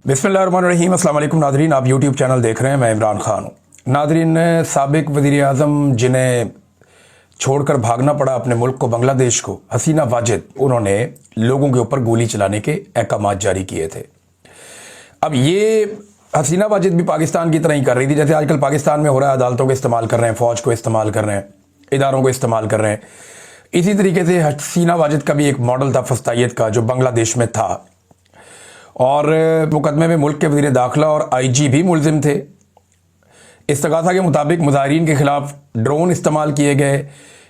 बिस्मिल्लाहिर्रहमानिर्रहीम। अस्सलाम वालेकुम नादरीन, आप यूट्यूब चैनल देख रहे हैं। मैं इमरान खान हूँ। नादरीन, साबिक वज़ीर आज़म जिन्हें छोड़कर भागना पड़ा अपने मुल्क को, बांग्लादेश को, हसीना वाजिद, उन्होंने लोगों के ऊपर गोली चलाने के अहकामात जारी किए थे। अब ये हसीना वाजिद भी पाकिस्तान की तरह ही कर रही थी, जैसे आजकल पाकिस्तान में हो रहा है। अदालतों को इस्तेमाल कर रहे हैं, फ़ौज को इस्तेमाल कर रहे हैं, इदारों को इस्तेमाल कर रहे हैं। इसी तरीके से हसीना वाजिद का भी एक मॉडल था फस्तायत का, जो बांग्लादेश में था। और मुकदमे में मुल्क के वज़ीर दाखिला और IG भी मुलजिम थे। इस्तगासा के मुताबिक मुजाहिरीन के खिलाफ ड्रोन इस्तेमाल किए गए,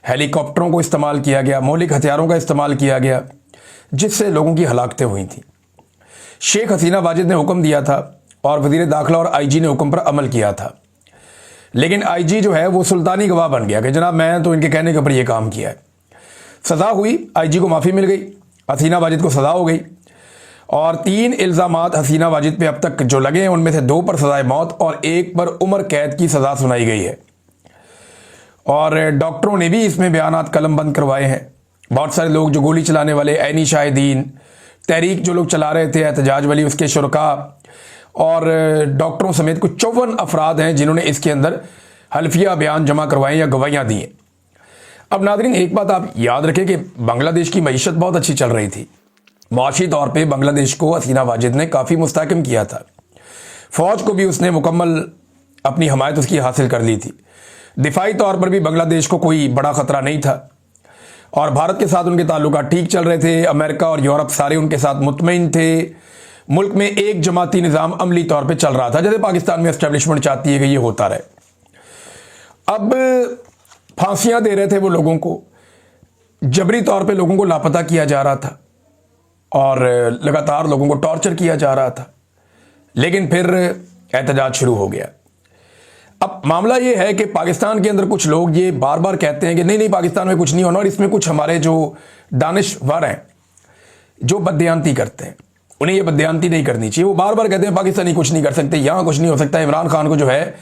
हेलीकॉप्टरों को इस्तेमाल किया गया, मौलिक हथियारों का इस्तेमाल किया गया, जिससे लोगों की हलाकतें हुई थीं। शेख हसीना वाजिद ने हुक्म दिया था और वज़ीर दाखिला और IG ने हुक्म पर अमल किया था। लेकिन IG जो है वो सुल्तानी गवाह बन गया कि जनाब मैं तो इनके कहने के ऊपर ये काम किया है। सज़ा हुई, IG को माफ़ी मिल गई, हसीना वाजिद को सज़ा हो गई। और 3 इल्ज़ामात हसीना वाजिद पे अब तक जो लगे हैं, उनमें से 2 पर सज़ाए मौत और 1 पर उम्र कैद की सज़ा सुनाई गई है। और डॉक्टरों ने भी इसमें बयानात कलम बंद करवाए हैं। बहुत सारे लोग जो गोली चलाने वाले, ऐनी शाहिदीन, तहरीक जो लोग चला रहे थे, एहतजाज वाली, उसके शुरका और डॉक्टरों समेत कुछ 54 अफराद हैं जिन्होंने इसके अंदर हल्फिया बयान जमा करवाए या गवाहियाँ दी हैं। अब नादरीन, एक बात आप याद रखें कि बांग्लादेश की मईशत बहुत अच्छी चल रही थी। मुआशी तौर पे बांग्लादेश को हसीना वाजिद ने काफ़ी मुस्तहकम किया था। फ़ौज को भी उसने मुकम्मल अपनी हमायत उसकी हासिल कर ली थी। दिफाई तौर पर भी बांग्लादेश को कोई बड़ा ख़तरा नहीं था और भारत के साथ उनके ताल्लुकात ठीक चल रहे थे। अमेरिका और यूरोप सारे उनके साथ मुतमईन थे। मुल्क में एक जमाती निज़ाम अमली तौर पर चल रहा था, जैसे पाकिस्तान में एस्टेब्लिशमेंट चाहती है कि ये होता रहे। अब फांसियाँ दे रहे थे वो लोगों को, जबरी तौर पर लोगों को लापता किया जा रहा था और लगातार लोगों को टॉर्चर किया जा रहा था। लेकिन फिर एहतजाज शुरू हो गया। अब मामला ये है कि पाकिस्तान के अंदर कुछ लोग ये बार बार कहते हैं कि नहीं नहीं, पाकिस्तान में कुछ नहीं होना, और इसमें कुछ हमारे जो दानिशवर हैं जो बददियानती करते हैं, उन्हें ये बददियानती नहीं करनी चाहिए। वो बार बार कहते हैं पाकिस्तानी कुछ नहीं कर सकते, यहाँ कुछ नहीं हो सकता, इमरान खान को जो है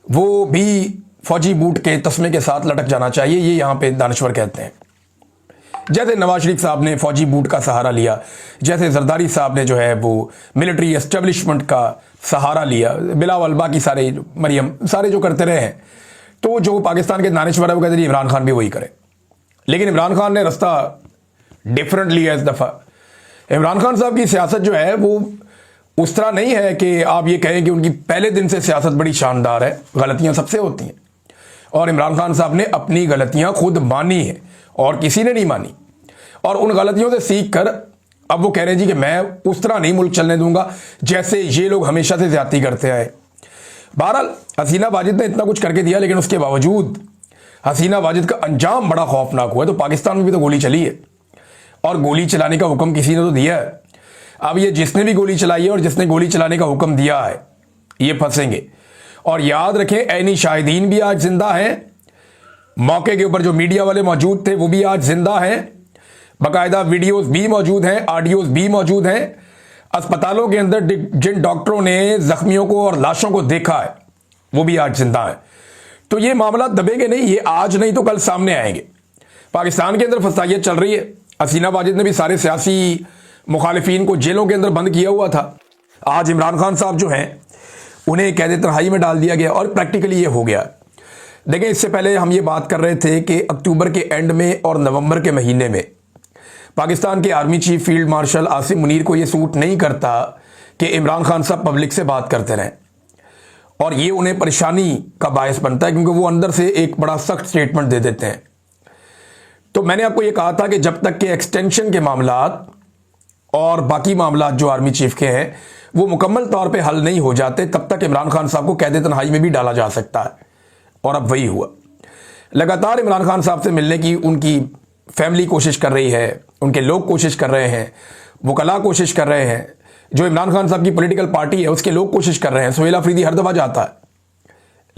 वो भी फौजी बूट के तस्मे के साथ लटक जाना चाहिए, ये यहाँ पे दानिशवर कहते हैं। जैसे नवाज शरीफ साहब ने फौजी बूट का सहारा लिया, जैसे जरदारी साहब ने जो है वो मिलिट्री एस्टेब्लिशमेंट का सहारा लिया, बिलावल, बाकी सारे, मरियम, सारे जो करते रहे हैं, तो जो पाकिस्तान के दानिशवर है वो कहते हैं इमरान खान भी वही करे। लेकिन इमरान खान ने रास्ता डिफरेंट लिया इस दफ़ा। इमरान खान साहब की सियासत जो है वो उस तरह नहीं है कि आप ये कहें कि उनकी पहले दिन से सियासत बड़ी शानदार है। गलतियाँ सबसे होती हैं और इमरान खान साहब ने अपनी गलतियाँ खुद मानी है और किसी ने नहीं मानी। और उन गलतियों से सीख कर अब वो कह रहे हैं जी कि मैं उस तरह नहीं मुल्क चलने दूंगा जैसे ये लोग हमेशा से ज्यादती करते आए। बहरहाल हसीना वाजिद ने इतना कुछ करके दिया, लेकिन उसके बावजूद हसीना वाजिद का अंजाम बड़ा खौफनाक हुआ है। तो पाकिस्तान में भी तो गोली चली है और गोली चलाने का हुक्म किसी ने तो दिया है। अब ये जिसने भी गोली चलाई है और जिसने गोली चलाने का हुक्म दिया है, ये फंसेंगे। और याद रखें, ऐनी शाहिदीन भी आज जिंदा है, मौके के ऊपर जो मीडिया वाले मौजूद थे वो भी आज जिंदा हैं, बाकायदा वीडियोस भी मौजूद हैं, ऑडियोज भी मौजूद हैं। अस्पतालों के अंदर जिन डॉक्टरों ने जख्मियों को और लाशों को देखा है वो भी आज जिंदा है। तो ये मामला दबेंगे नहीं, ये आज नहीं तो कल सामने आएंगे। पाकिस्तान के अंदर फसाइयत चल रही है। हसीना वाजिद ने भी सारे सियासी मुखालिफिन को जेलों के अंदर बंद किया हुआ था। आज इमरान खान साहब जो हैं उन्हें कैद तन्हाई में डाल दिया गया और प्रैक्टिकली ये हो गया। देखें, इससे पहले हम ये बात कर रहे थे कि अक्टूबर के एंड में और नवंबर के महीने में पाकिस्तान के army chief field marshal Asim Munir को ये सूट नहीं करता कि इमरान खान साहब पब्लिक से बात करते रहें, और ये उन्हें परेशानी का बायस बनता है क्योंकि वो अंदर से एक बड़ा सख्त स्टेटमेंट दे देते हैं। तो मैंने आपको ये कहा था कि जब तक के एक्सटेंशन के मामलात और बाकी मामलात जो आर्मी चीफ के हैं वो मुकम्मल तौर पर हल नहीं हो जाते, तब तक इमरान खान साहब को कैद तन्हाई में भी डाला जा सकता है। और अब वही हुआ। लगातार इमरान खान साहब से मिलने की उनकी फैमिली कोशिश कर रही है, उनके लोग कोशिश कर रहे हैं, वकला कोशिश कर रहे हैं, जो इमरान खान साहब की पॉलिटिकल पार्टी है उसके लोग कोशिश कर रहे हैं। सुहेल अफरीदी हर दफ़ा जाता है,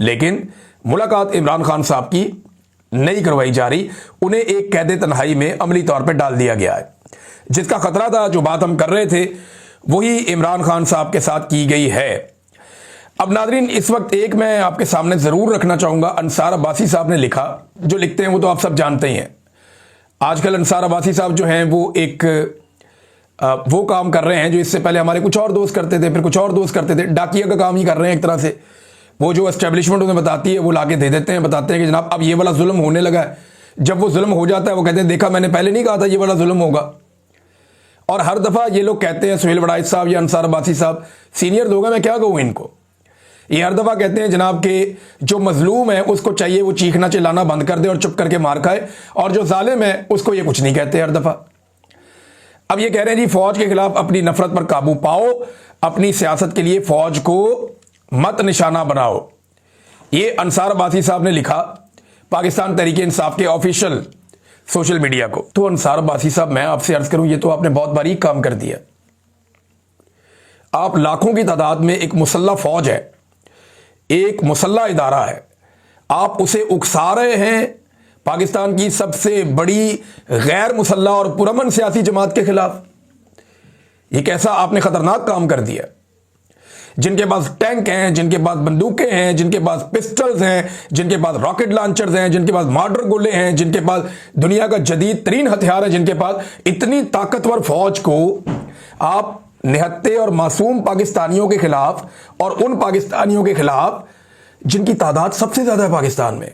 लेकिन मुलाकात इमरान खान साहब की नहीं करवाई जा रही। उन्हें एक कैद तन्हाई में अमली तौर पर डाल दिया गया है। जिसका खतरा था, जो बात हम कर रहे थे, वही इमरान खान साहब के साथ की गई है। अब नादरीन, इस वक्त एक मैं आपके सामने ज़रूर रखना चाहूँगा। अंसार अब्बासी साहब ने लिखा, जो लिखते हैं वो तो आप सब जानते ही हैं। आजकल अंसार अब्बासी साहब जो हैं वो एक वो काम कर रहे हैं जो इससे पहले हमारे कुछ और दोस्त करते थे, फिर कुछ और दोस्त करते थे। डाकिया का काम ही कर रहे हैं एक तरह से। वो जो एस्टेब्लिशमेंट उन्हें बताती है वो लाके दे देते हैं, बताते हैं कि जनाब अब ये वाला जुल्म होने लगा है। जब वो जुल्म हो जाता है वो कहते हैं देखा मैंने पहले नहीं कहा था ये वाला जुल्म होगा। और हर दफ़ा ये लोग कहते हैं, सुहेल वड़ाइच साहब या अंसार अब्बासी साहब सीनियर लोग हैं, मैं क्या कहूँ इनको, ये हर दफ़ा कहते हैं जनाब कि जो मजलूम है उसको चाहिए वो चीखना चिल्लाना बंद कर दे और चुप करके मार खाए, और जो जालिम है उसको ये कुछ नहीं कहते हर दफ़ा। अब ये कह रहे हैं जी फौज के खिलाफ अपनी नफरत पर काबू पाओ, अपनी सियासत के लिए फौज को मत निशाना बनाओ। ये अंसार अब्बासी साहब ने लिखा पाकिस्तान तहरीक इंसाफ के ऑफिशियल सोशल मीडिया को। तो अंसार अब्बासी साहब मैं आपसे अर्ज करूं, ये तो आपने बहुत बारीक काम कर दिया। आप लाखों की तादाद में एक मुसल्ला फौज है, एक मुसल्ला इदारा है, आप उसे उकसा रहे हैं पाकिस्तान की सबसे बड़ी गैर मुसल्ला और पुरअमन सियासी जमात के खिलाफ। यह कैसा आपने खतरनाक काम कर दिया। जिनके पास टैंक हैं, जिनके पास बंदूकें हैं, जिनके पास पिस्टल्स हैं, जिनके पास रॉकेट लॉन्चर्स हैं, जिनके पास मॉडर्न गोले हैं, जिनके पास दुनिया का जदीद तरीन हथियार है, जिनके पास इतनी ताकतवर फौज को आप निहत्ते और मासूम पाकिस्तानियों के खिलाफ, और उन पाकिस्तानियों के खिलाफ जिनकी तादाद सबसे ज्यादा है पाकिस्तान में,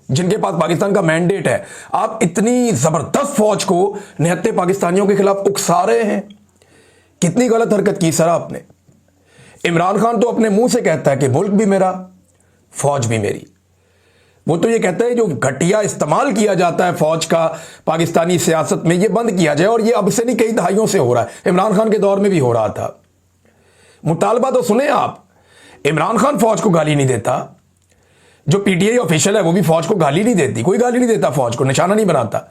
जिनके पास पाकिस्तान का मैंडेट है, आप इतनी जबरदस्त फौज को निहत्ते पाकिस्तानियों के खिलाफ उकसा रहे हैं। कितनी गलत हरकत की सर आपने। इमरान खान तो अपने मुंह से कहता है कि मुल्क भी मेरा, फौज भी मेरी। वो तो ये कहता है जो घटिया इस्तेमाल किया जाता है फौज का पाकिस्तानी सियासत में, ये बंद किया जाए। और ये अब से नहीं कई दहाइयों से हो रहा है, इमरान खान के दौर में भी हो रहा था। मुतालबा तो सुने आप, इमरान खान फौज को गाली नहीं देता, जो पीटीआई ऑफिशियल है वो भी फौज को गाली नहीं देती, कोई गाली नहीं देता, फौज को निशाना नहीं बनाता।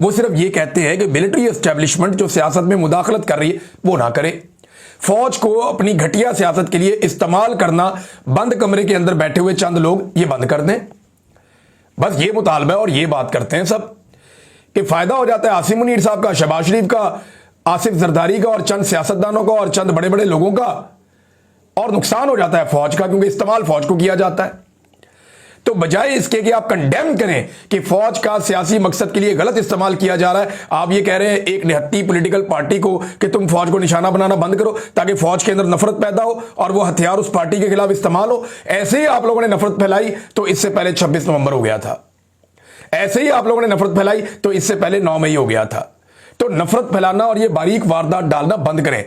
वो सिर्फ ये कहते हैं कि मिलिट्री एस्टेब्लिशमेंट जो सियासत में मुदाखलत कर रही है वो ना करे, फौज को अपनी घटिया सियासत के लिए इस्तेमाल करना बंद कमरे के अंदर बैठे हुए चंद लोग ये बंद कर दें। बस ये मुतालबा है। और ये बात करते हैं सब कि फायदा हो जाता है आसिम मुनीर साहब का, शहबाज शरीफ का, आसिफ जरदारी का और चंद सियासतदानों का और चंद बड़े बड़े लोगों का, और नुकसान हो जाता है फौज का क्योंकि इस्तेमाल फौज को किया जाता है। तो बजाय इसके कि आप कंडेम करें कि फौज का सियासी मकसद के लिए गलत इस्तेमाल किया जा रहा है, आप ये कह रहे हैं एक निहत्ती पॉलिटिकल पार्टी को कि तुम फौज को निशाना बनाना बंद करो ताकि फौज के अंदर नफरत पैदा हो और वो हथियार उस पार्टी के खिलाफ इस्तेमाल हो। ऐसे ही आप लोगों ने नफरत फैलाई तो इससे पहले 26 नवंबर हो गया था, ऐसे ही आप लोगों ने नफरत फैलाई तो इससे पहले 9 मई हो गया था। तो नफरत फैलाना और ये बारीक वारदात डालना बंद करें।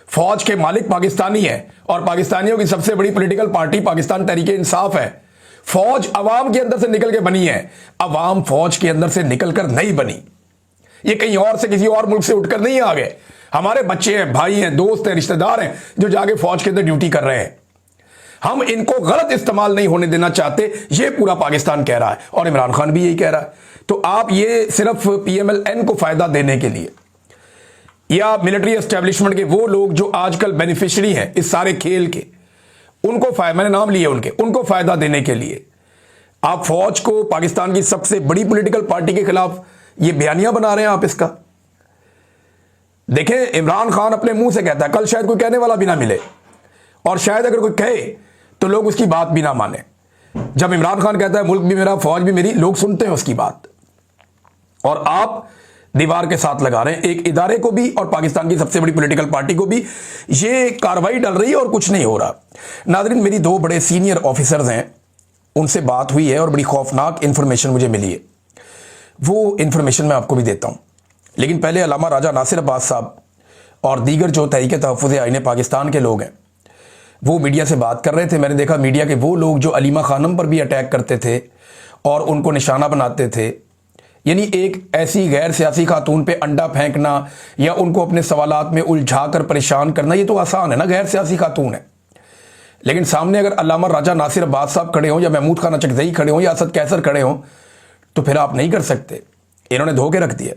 फौज के मालिक पाकिस्तानी है और पाकिस्तानियों की सबसे बड़ी पॉलिटिकल पार्टी पाकिस्तान तहरीक इंसाफ है। फौज अवाम के अंदर से निकल के बनी है, अवाम फौज के अंदर से निकलकर नहीं बनी। ये कहीं और से किसी और मुल्क से उठकर नहीं आ गए। हमारे बच्चे हैं, भाई हैं, दोस्त हैं, रिश्तेदार हैं जो जाके फौज के अंदर ड्यूटी कर रहे हैं। हम इनको गलत इस्तेमाल नहीं होने देना चाहते, ये पूरा पाकिस्तान कह रहा है और इमरान खान भी यही कह रहा है। तो आप ये सिर्फ PMLN को फायदा देने के लिए या मिलिट्री एस्टेब्लिशमेंट के वो लोग जो आजकल बेनिफिशियरी हैं इस सारे खेल के, उनको मैंने नाम लिए उनको फायदा देने के लिए आप फौज को पाकिस्तान की सबसे बड़ी पॉलिटिकल पार्टी के खिलाफ ये बयानिया बना रहे हैं। आप इसका देखें, इमरान खान अपने मुंह से कहता है, कल शायद कोई कहने वाला भी ना मिले और शायद अगर कोई कहे तो लोग उसकी बात भी ना माने। जब इमरान खान कहता है मुल्क भी मेरा, फौज भी मेरी, लोग सुनते हैं उसकी बात। और आप दीवार के साथ लगा रहे हैं एक इदारे को भी और पाकिस्तान की सबसे बड़ी पॉलिटिकल पार्टी को भी। ये कार्रवाई डल रही है और कुछ नहीं हो रहा। नाज़रीन, मेरी 2 बड़े सीनियर ऑफिसर्स हैं, उनसे बात हुई है और बड़ी खौफनाक इंफॉर्मेशन मुझे मिली है। वो इंफॉर्मेशन मैं आपको भी देता हूं, लेकिन पहले अल्लामा राजा नासिर अब्बास साहब और दीगर जो तहरीक तहफ़्फ़ुज़ आईन पाकिस्तान के लोग हैं वो मीडिया से बात कर रहे थे। मैंने देखा मीडिया के वो लोग जो अलीमा खानम पर भी अटैक करते थे और उनको निशाना बनाते थे, यानी एक ऐसी गैर सियासी खातून पे अंडा फेंकना या उनको अपने सवालात में उलझा कर परेशान करना, ये तो आसान है ना, गैर सियासी खातून है। लेकिन सामने अगर अल्लामा राजा नासिर अब्बास साहब खड़े हों या महमूद खान अचकज़ई खड़े हों या असद कैसर खड़े हों तो फिर आप नहीं कर सकते। इन्होंने धोखे रख दिया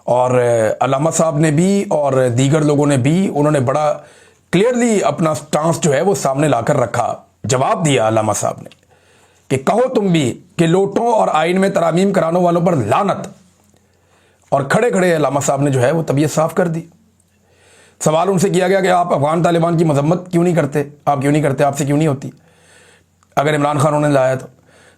और अल्लामा साहब ने भी और दीगर लोगों ने भी, उन्होंने बड़ा क्लियरली अपना स्टांस जो है वो सामने लाकर रखा। जवाब दिया अल्लामा साहब ने कि कहो तुम भी कि लोटों और आइन में तरामीम कराने वालों पर लानत। और खड़े खड़े अल्लामा साहब ने जो है वो तबीयत साफ कर दी। सवाल उनसे किया गया कि आप अफगान तालिबान की मजम्मत क्यों नहीं करते, आप क्यों नहीं करते, आपसे क्यों नहीं होती अगर इमरान खान उन्होंने लाया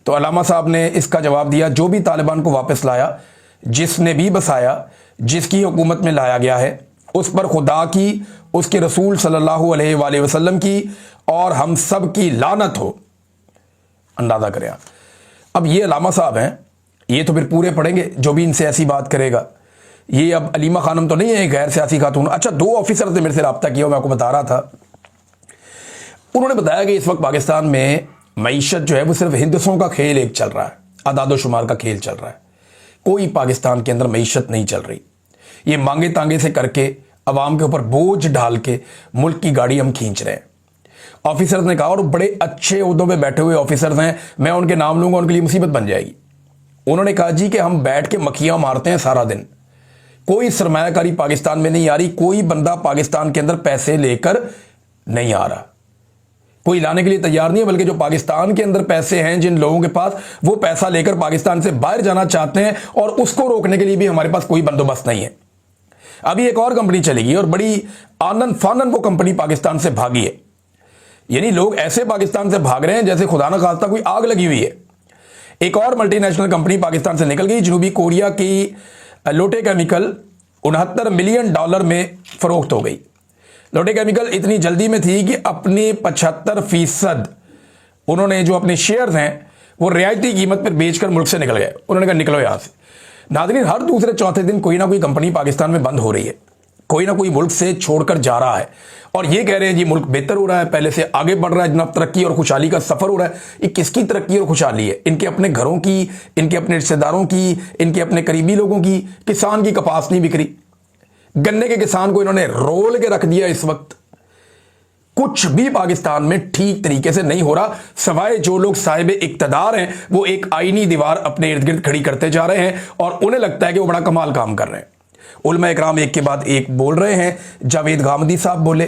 तो अल्लामा साहब ने इसका जवाब दिया, जो भी तालिबान को वापस लाया, जिसने भी बसाया, जिसकी हुकूमत में लाया गया है उस पर खुदा की, उसके रसूल सल्लल्लाहु अलैहि वसल्लम की और हम सब की लानत हो। अंदाजा करें आप। अब ये अलामा साहब हैं, ये तो फिर पूरे पढ़ेंगे जो भी इनसे ऐसी बात करेगा। ये अब अलीमा खानम तो नहीं है, गैर सियासी खातून। अच्छा, 2 ऑफिसर ने मेरे से रब्ता किया, मैं आपको बता रहा था। उन्होंने बताया कि इस वक्त पाकिस्तान में मईशत जो है वो सिर्फ हिंदुओं का खेल एक चल रहा है, अदादो शुमार का खेल चल रहा है। कोई पाकिस्तान के अंदर मईशत नहीं चल रही। ये मांगे तांगे से करके अवाम के ऊपर बोझ डाल के मुल्क की गाड़ी हम खींच रहे हैं। ऑफिसर्स ने कहा, और बड़े अच्छे उहदों पे बैठे हुए ऑफिसर्स हैं, मैं उनके नाम लूंगा उनके लिए मुसीबत बन जाएगी। उन्होंने कहा जी कि हम बैठ के मक्खियां मारते हैं सारा दिन, कोई सरमायाकारी पाकिस्तान में नहीं आ रही, कोई बंदा पाकिस्तान के अंदर पैसे लेकर नहीं आ रहा, कोई लाने के लिए तैयार नहीं है, बल्कि जो पाकिस्तान के अंदर पैसे हैं जिन लोगों के पास, वो पैसा लेकर पाकिस्तान से बाहर जाना चाहते हैं और उसको रोकने के लिए भी हमारे पास कोई बंदोबस्त नहीं है। अभी एक और कंपनी चलेगी और बड़ी आनन फानन वो कंपनी पाकिस्तान से भागी है। यानी लोग ऐसे पाकिस्तान से भाग रहे हैं जैसे खुदा न खास्ता कोई आग लगी हुई है। एक और मल्टीनेशनल कंपनी पाकिस्तान से निकल गई। जनूबी कोरिया की लोटे केमिकल $69 मिलियन में फरोख्त हो गई। लोटे केमिकल इतनी जल्दी में थी कि अपने 75% उन्होंने जो अपने शेयर्स हैं वो रियायती कीमत पर बेचकर मुल्क से निकल गए। उन्होंने कहा निकलो यहां से। नाज़रीन, हर दूसरे चौथे दिन कोई ना कोई कंपनी पाकिस्तान में बंद हो रही है, कोई ना कोई मुल्क से छोड़कर जा रहा है और ये कह रहे हैं जी मुल्क बेहतर हो रहा है, पहले से आगे बढ़ रहा है, जनाब तरक्की और खुशहाली का सफर हो रहा है। ये किसकी तरक्की और खुशहाली है? इनके अपने घरों की, इनके अपने रिश्तेदारों की, इनके अपने करीबी लोगों की। किसान की कपास नहीं बिक रही, गन्ने के किसान को इन्होंने रोल के रख दिया। इस वक्त कुछ भी पाकिस्तान में ठीक तरीके से नहीं हो रहा, सवाए जो लोग साहिब इक्तदार हैं वो एक आईनी दीवार अपने इर्द गिर्द खड़ी करते जा रहे हैं और उन्हें लगता है कि वो बड़ा कमाल काम कर रहे हैं। उलमा इकराम एक के बाद एक बोल रहे हैं। जावेद गामदी साहब बोले,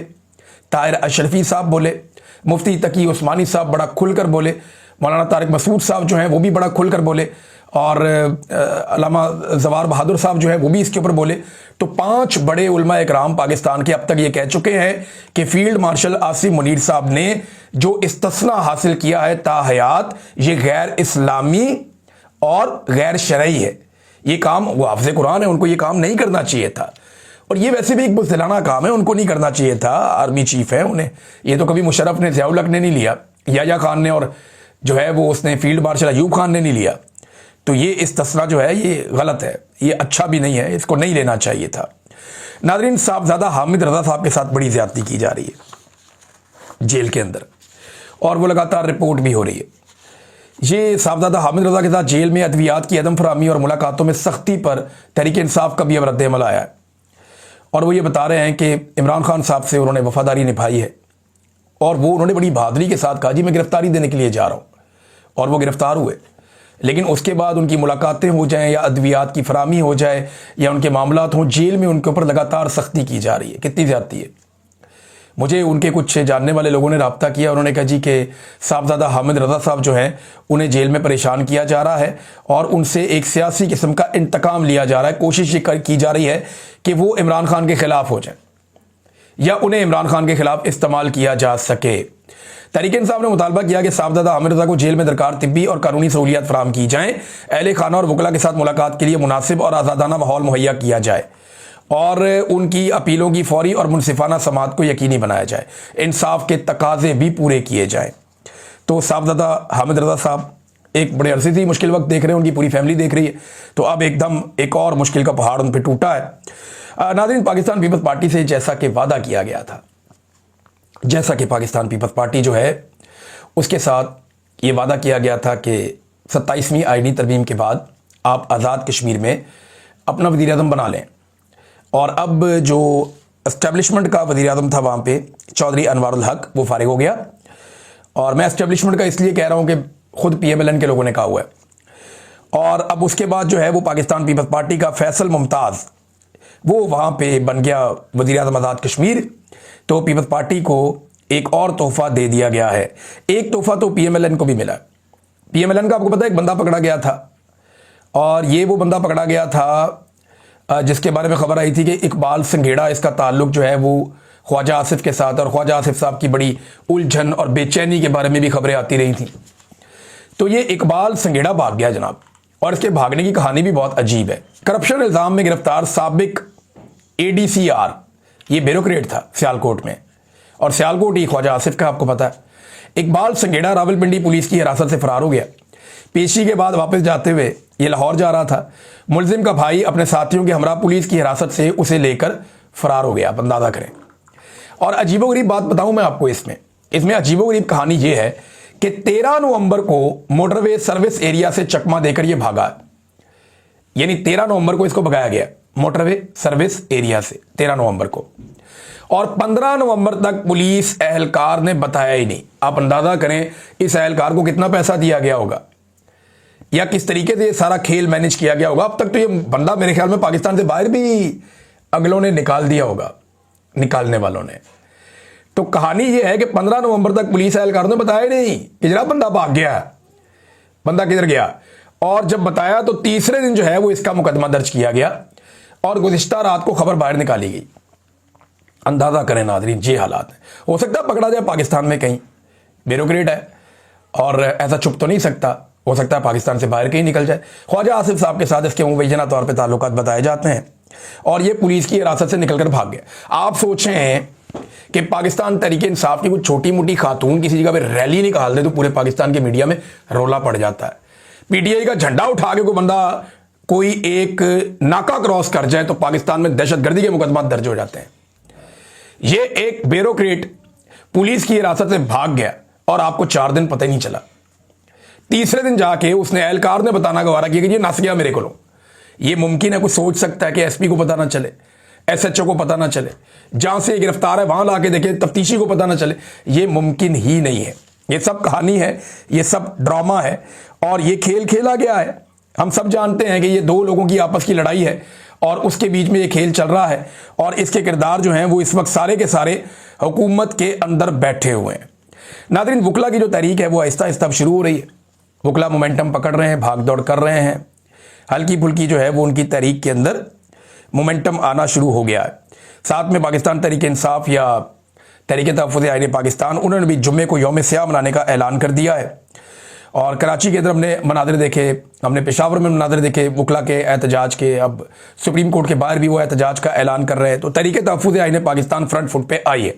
ताहिर अशरफी साहब बोले, मुफ्ती तकी उस्मानी साहब बड़ा खुलकर बोले, मौलाना तारिक मसूद साहब जो हैं वो भी बड़ा खुलकर बोले और अल्लामा जवार बहादुर साहब जो है वो भी इसके ऊपर बोले। तो 5 बड़े उलमा इकराम पाकिस्तान के अब तक ये कह चुके हैं कि फील्ड मार्शल आसिफ मुनीर साहब ने जो इस्तिस्ना हासिल किया है ताहयात, ये गैर इस्लामी और गैर शरई है। ये काम, वो हाफ़िज़ कुरान है, उनको ये काम नहीं करना चाहिए था और ये वैसे भी एक बुज़दिलाना काम है, उनको नहीं करना चाहिए था। आर्मी चीफ है, उन्हें ये तो कभी मुशर्रफ ने, ज़ियाउल हक ने नहीं लिया, याया खान ने और जो है वो उसने फील्ड मार्शल अयूब खान ने नहीं लिया। तो ये इस्तिस्ना जो है ये गलत है, ये अच्छा भी नहीं है, इसको नहीं लेना चाहिए था। नाज़रीन, साहबजादा हामिद रज़ा साहब के साथ बड़ी ज़्यादती की जा रही है जेल के अंदर और वो लगातार रिपोर्ट भी हो रही है। ये साहबजादा हामिद रज़ा के साथ जेल में अद्वियात की अदम फराहमी और मुलाकातों में सख्ती पर तहरीक इंसाफ का भी अब रद्द-ए-अमल आया है और वो ये बता रहे हैं कि इमरान खान साहब से उन्होंने वफादारी निभाई है और वो उन्होंने बड़ी बहादुरी के साथ कहा जी मैं गिरफ्तारी देने के लिए जा रहा हूँ, और वो गिरफ्तार हुए। लेकिन उसके बाद उनकी मुलाकातें हो जाएं या अद्वियात की फराहमी हो जाए या उनके मामलात हों, जेल में उनके ऊपर लगातार सख्ती की जा रही है। कितनी ज़्यादती है? मुझे उनके कुछ जानने वाले लोगों ने रब्ता किया, उन्होंने कहा जी कि साहबजादा हामिद रज़ा साहब जो हैं उन्हें जेल में परेशान किया जा रहा है और उनसे एक सियासी किस्म का इंतकाम लिया जा रहा है। कोशिश ये की जा रही है कि वो इमरान खान के खिलाफ हो जाए या उन्हें इमरान खान के खिलाफ इस्तेमाल किया जा सके। तहरीक इंसाफ ने मुतालबा किया कि साहबजादा हामिद रज़ा को जेल में दरकार तिब्बी और कानूनी सहूलियात फराहम की जाएँ, अहले खाना और वकला के साथ मुलाकात के लिए मुनासिब और आज़ादाना माहौल मुहैया किया जाए और उनकी अपीलों की फौरी और मुनसिफाना समाअत को यकीनी बनाया जाए, इंसाफ के तकाजे भी पूरे किए जाएँ। तो साहबजादा हामिद रज़ा साहब एक बड़े अरसे से मुश्किल वक्त देख रहे हैं, उनकी पूरी फैमिली देख रही है, तो अब एकदम एक और मुश्किल का पहाड़ उन पर टूटा है। नाज़रीन, पाकिस्तान पीपल्स पार्टी से जैसा कि वादा किया गया था, जैसा कि पाकिस्तान पीपल्स पार्टी जो है उसके साथ ये वादा किया गया था कि 27वीं आईनी तरमीम के बाद आप आज़ाद कश्मीर में अपना वज़ीर आज़म बना लें। और अब जो एस्टेब्लिशमेंट का वज़ीर आज़म था वहाँ पे चौधरी अनवारुल हक, वो फारिग हो गया। और मैं एस्टेब्लिशमेंट का इसलिए कह रहा हूँ कि खुद PMLN के लोगों ने कहा हुआ है। और अब उसके बाद जो है वो पाकिस्तान पीपल्स पार्टी का फैसल मुमताज़ वो वहाँ पे बन गया वज़ीर आज़म आज़ाद कश्मीर। तो पीपल्स पार्टी को एक और तोहफ़ा दे दिया गया है। एक तोहफ़ा तो PMLN को भी मिला। PMLN का आपको पता है एक बंदा पकड़ा गया था और ये वो बंदा पकड़ा गया था जिसके बारे में खबर आई थी कि इकबाल संघेड़ा, इसका ताल्लुक जो है वो ख्वाजा आसिफ के साथ, और ख्वाजा आसिफ साहब की बड़ी उलझन और बेचैनी के बारे में भी खबरें आती रही थी। तो ये इकबाल संघेड़ा भाग गया जनाब, और इसके भागने की कहानी भी बहुत अजीब है। करप्शन इल्जाम में गिरफ्तार साबिक ADCR, ये ब्यूरोक्रेट था सियालकोट में, और सियालकोट ही ख्वाजा आसिफ का आपको पता है। इकबाल संगेड़ा रावलपिंडी पुलिस की हिरासत से फरार हो गया। पेशी के बाद वापस जाते हुए ये लाहौर जा रहा था। मुलजिम का भाई अपने साथियों के हमरा पुलिस की हिरासत से उसे लेकर फरार हो गया, आप अंदाजा करें। और अजीबोगरीब बात बताऊं मैं आपको, इसमें अजीबोगरीब कहानी ये है कि 13 नवंबर को मोटरवे सर्विस एरिया से चकमा देकर ये भागा, यानी 13 नवंबर को इसको भगाया गया मोटरवे सर्विस एरिया से 13 नवंबर को, और 15 नवंबर तक पुलिस एहलकार ने बताया ही नहीं। आप अंदाजा करें इस एहलकार को कितना पैसा दिया गया होगा या किस तरीके से ये सारा खेल मैनेज किया गया होगा। अब तक तो ये बंदा मेरे ख्याल में पाकिस्तान से बाहर भी अगलों ने निकाल दिया होगा, निकालने वालों ने। तो कहानी ये है कि 15 नवंबर तक पुलिस एहलकारों ने बताया नहीं कि जरा बंदा भाग गया, बंदा किधर गया। और जब बताया तो तीसरे दिन जो है वो इसका मुकदमा दर्ज किया गया और गुज़िश्ता रात को खबर बाहर निकाली गई। अंदाजा करें नाज़रीन, ये हालात है। हो सकता है पकड़ा जाए पाकिस्तान में कहीं, ब्यूरोक्रेट है और ऐसा छुप तो नहीं सकता, हो सकता है पाकिस्तान से बाहर कहीं निकल जाए। ख्वाजा आसिफ साहब के साथ इसके मुबैना तौर पे ताल्लुकात बताए जाते हैं और ये पुलिस की हिरासत से निकलकर भाग गया। आप सोचें कि पाकिस्तान तहरीक इंसाफ की कुछ छोटी मोटी खातून किसी जगह पे रैली निकाल दे तो पूरे पाकिस्तान के मीडिया में रोला पड़ जाता है। PTI का झंडा उठा के कोई बंदा कोई एक नाका क्रॉस कर जाए तो पाकिस्तान में दहशतगर्दी के मुकदमा दर्ज हो जाते हैं। ये एक ब्यूरोक्रेट पुलिस की हिरासत से भाग गया और आपको 4 दिन पता ही नहीं चला। तीसरे दिन जाके उसने एहलकार ने बताना गवारा किया कि ये नस गया मेरे को। ये मुमकिन है, कुछ सोच सकता है कि SP को पता ना चले, SHO को पता ना चले, जहां से गिरफ्तार है वहां लाके देखे तफ्तीशी को पता ना चले, ये मुमकिन ही नहीं है। ये सब कहानी है, ये सब ड्रामा है और ये खेल खेला गया है। हम सब जानते हैं कि ये 2 लोगों की आपस की लड़ाई है और उसके बीच में ये खेल चल रहा है और इसके किरदार जो हैं वो इस वक्त सारे के सारे हुकूमत के अंदर बैठे हुए हैं। नाज़रीन, वकला की जो तहरीक है वो आहिस्ता आहिस्ता अब शुरू हो रही है। वकला मोमेंटम पकड़ रहे हैं, भाग दौड़ कर रहे हैं, हल्की फुल्की जो है वो उनकी तहरीक के अंदर मोमेंटम आना शुरू हो गया है। साथ में पाकिस्तान तहरीक इंसाफ या तहरीक तहफ़्फ़ुज़ आईन पाकिस्तान, उन्होंने भी जुम्मे को यौम स्याह मनाने का ऐलान कर दिया है। और कराची के अंदर हमने मनाज़र देखे, हमने पेशावर में मनाज़र देखे वकला के एहतजाज के, अब सुप्रीम कोर्ट के बाहर भी वो एहतजाज का ऐलान कर रहे हैं। तो तहरीक तहफ़्फ़ुज़ आईन पाकिस्तान फ्रंट फुट पे आई है।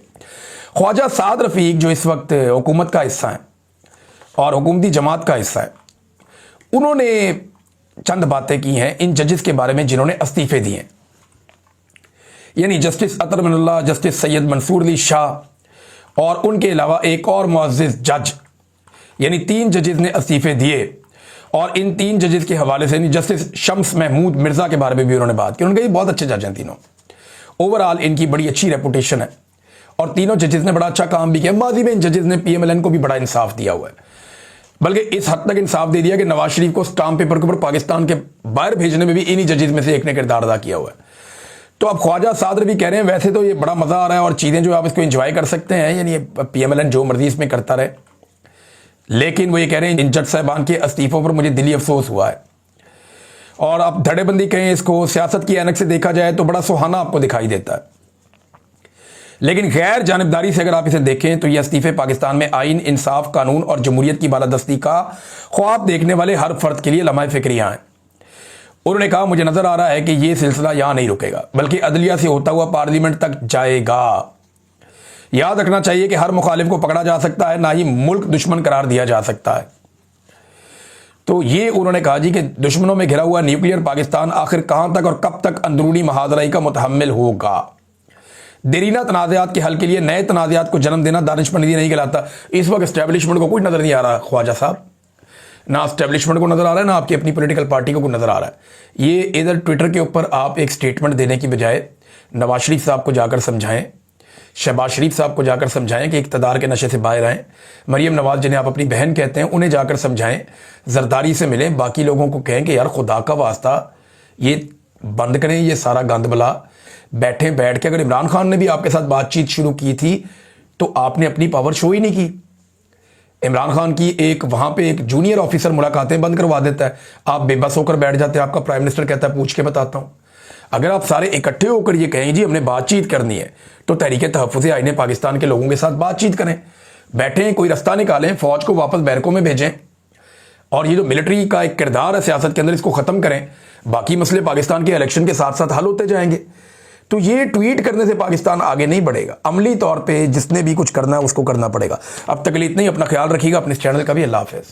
ख्वाजा साद रफ़ीक जो इस वक्त हुकूमत का हिस्सा है और हुकूमती जमात का हिस्सा है, उन्होंने चंद बातें की हैं इन जजेस के बारे में जिन्होंने इस्तीफे दिए हैं, यानी जस्टिस अतर अमानुल्लाह, जस्टिस सैयद मंसूर अली शाह और उनके अलावा एक और मुअज़्ज़िज़ जज, यानी 3 जजेस ने इस्तीफे दिए। और इन 3 जजेस के हवाले से जस्टिस शम्स महमूद मिर्ज़ा के बारे में भी उन्होंने बात की। उन्होंने कहा बहुत अच्छे जज हैं तीनों, ओवरऑल इनकी बड़ी अच्छी रेपुटेशन है और तीनों जजेस ने बड़ा अच्छा काम भी किया। माजी में इन जजेस ने PMLN को भी बड़ा इंसाफ दिया हुआ है, बल्कि इस हद तक इंसाफ दे दिया कि नवाज शरीफ को स्टाम्प पेपर के ऊपर पाकिस्तान के बाहर भेजने में भी इन्हीं जजेस में से एक ने किरदार अदा किया हुआ है। तो अब ख्वाजा सादर भी कह रहे हैं वैसे तो ये बड़ा मज़ा आ रहा है और चीज़ें जो आप इसको एंजॉय कर सकते हैं, यानी PMLN जो मर्जी इसमें करता रहे, लेकिन वो ये कह रहे हैं इन जज साहबान के इस्तीफों पर मुझे दिली अफसोस हुआ है। और आप धड़ेबंदी कहें इसको, सियासत की ऐनक से देखा जाए तो बड़ा सुहाना आपको दिखाई देता है, लेकिन गैर जानिबदारी से अगर आप इसे देखें तो ये इस्तीफे पाकिस्तान में आइन, इंसाफ, कानून और जमहूरियत की बालादस्ती का ख्वाब देखने वाले हर फर्द के लिए लम्हा फिक्रिया हैं। उन्होंने कहा मुझे नजर आ रहा है कि ये सिलसिला यहां नहीं रुकेगा बल्कि अदलिया से होता हुआ पार्लियामेंट तक जाएगा। याद रखना चाहिए कि हर मुखालिफ को पकड़ा जा सकता है, ना ही मुल्क दुश्मन करार दिया जा सकता है। तो ये उन्होंने कहा जी कि दुश्मनों में घिरा हुआ न्यूक्लियर पाकिस्तान आखिर कहां तक और कब तक अंदरूनी महाजराई का मुतहम्मिल होगा। देरीना तनाज़ात के हल के लिए नए तनाज़ात को जन्म देना दानिशमंदी नहीं कहलाता। इस वक्त एस्टेब्लिशमेंट को कुछ नजर नहीं आ रहा ख्वाजा साहब, ना एस्टेब्लिशमेंट को नजर आ रहा है, ना आपकी अपनी पॉलिटिकल पार्टी को नजर आ रहा है। ये इधर ट्विटर के ऊपर आप एक स्टेटमेंट देने की बजाय नवाज शरीफ साहब को जाकर समझाएं, शहबाज शरीफ साहब को जाकर समझाएं कि इक़्तिदार के नशे से बाहर आएँ। मरियम नवाज जिन्हें आप अपनी बहन कहते हैं उन्हें जाकर समझाएं, जरदारी से मिलें। बाकी लोगों को कहें कि यार खुदा का वास्ता ये बंद करें ये सारा गंद बला। बैठ के अगर इमरान खान ने भी आपके साथ बातचीत शुरू की थी तो आपने अपनी पावर शो ही नहीं की। इमरान खान की एक वहां पे एक जूनियर ऑफिसर मुलाकातें बंद करवा देता है, आप बेबस होकर बैठ जाते हैं। आपका प्राइम मिनिस्टर कहता है पूछ के बताता हूं। अगर आप सारे इकट्ठे होकर ये कहें जी हमने बातचीत करनी है तो तहरीक तहफ़्फ़ुज़ आईन पाकिस्तान के लोगों के साथ बातचीत करें, बैठें, कोई रास्ता निकालें, फौज को वापस बैरकों में भेजें। और ये जो मिलिट्री का एक किरदार है सियासत के अंदर, इसको ख़त्म करें, बाकी मसले पाकिस्तान के इलेक्शन के साथ साथ हल होते जाएंगे। तो ये ट्वीट करने से पाकिस्तान आगे नहीं बढ़ेगा, अमली तौर पे जिसने भी कुछ करना है उसको करना पड़ेगा। अब तक के लिए इतना ही, अपना ख्याल रखिएगा, अपने इस चैनल का भी। अल्लाह हाफ़िज़।